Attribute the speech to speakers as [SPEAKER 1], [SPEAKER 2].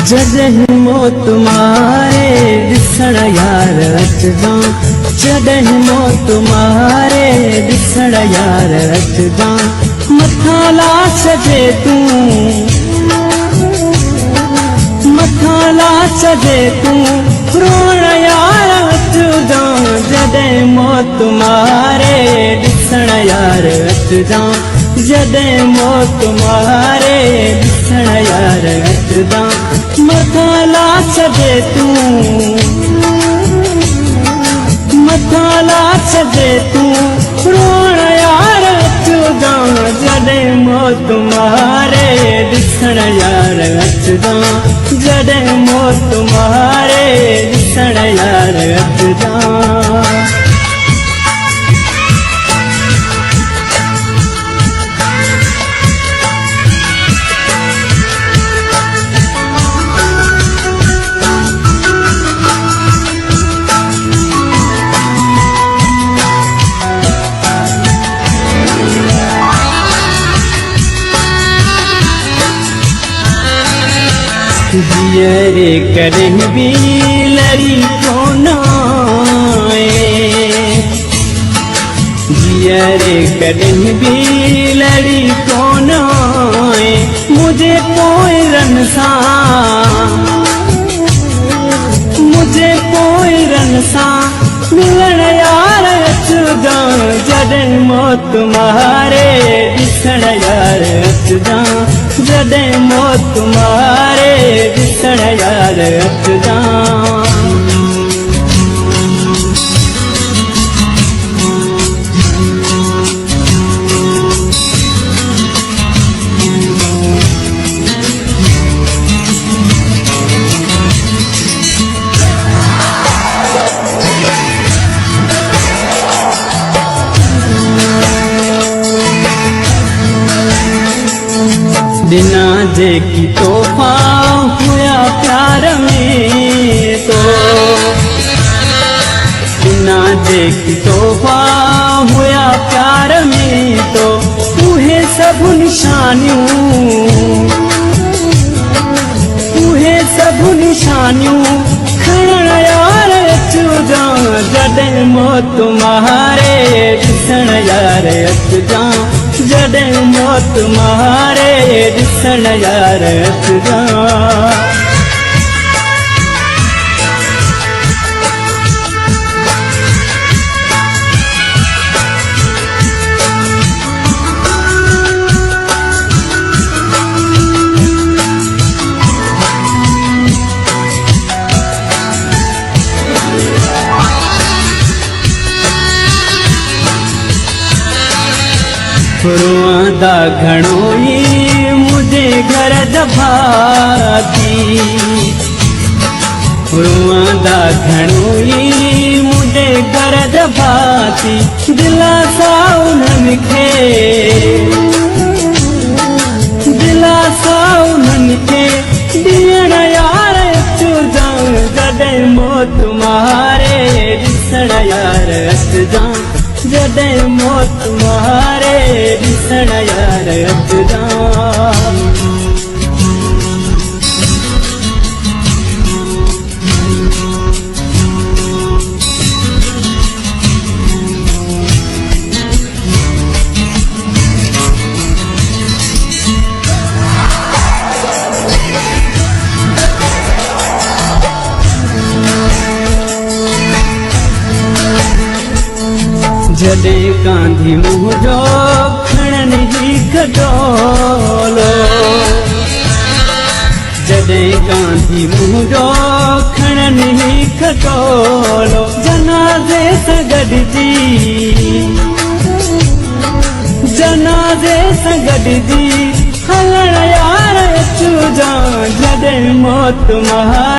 [SPEAKER 1] जॾहिं मौत मारे ॾिसण यार अचजां, जॾहिं मौत मारे ॾिसण यार अचजां। मथां ला छॾे तूं, मथां ला छॾे तूं रोअण यार अचजां। जॾहिं मौत मारे ॾिसण यार अचजां, जॾहिं मौत मारे ॾिसण यार अचजां। मथां ला छॾे तूं, मथां ला छॾे तूं रोअण यार अचजां। जॾहिं मौत मारे ॾिसण यार अचजां, जॾहिं मौत मारे ॾिसण यार अचजां। जियरे कॾहिं बि लड़ी कोन आए, जियरे कॾहिं बि लड़ी कोन आए। मुझे पोइरनि सां, मुझे पोइरनि सां मिलण यार अचजां। जॾहिं मौत मारे ॾिसण यार अचजां, जॾहिं मौत मारे ॾिसण यार अचजां। बिना जेकी तोहफा हुया प्यार में तो, बिना जेकी तोहफा हुया प्यार में तो। उहे सभु निशानियूं, उहे सभु निशानियूं खणण यार अचजां। जॾहिं मौत मारे ॾिसण यार अचजां, जॾहिं मौत मारे ॾिसण यार अचजां। रोआंदा घणो ई मुंहिंजे घर दफ़ाती, रोआंदा घणो ई मुंहिंजे घर दफ़ाती। दिलासा उन्हनि खे, दिलासा उन्हनि खे ॾियण यार अचजां। जॾहिं मौत मारे ॾिसण यार अचजां, जॾहिं मौत मारे ॾिसण यार अचजां। जॾहिं कांधी मुंहिंजो खणनि ई खटोलो, जॾहिं कांधी मुंहिंजो खणनि ई खटोलो। जनाज़े सां गॾिजी, जनाज़े सां गॾिजी हलण यार अचजां। जॾहिं मौत मारे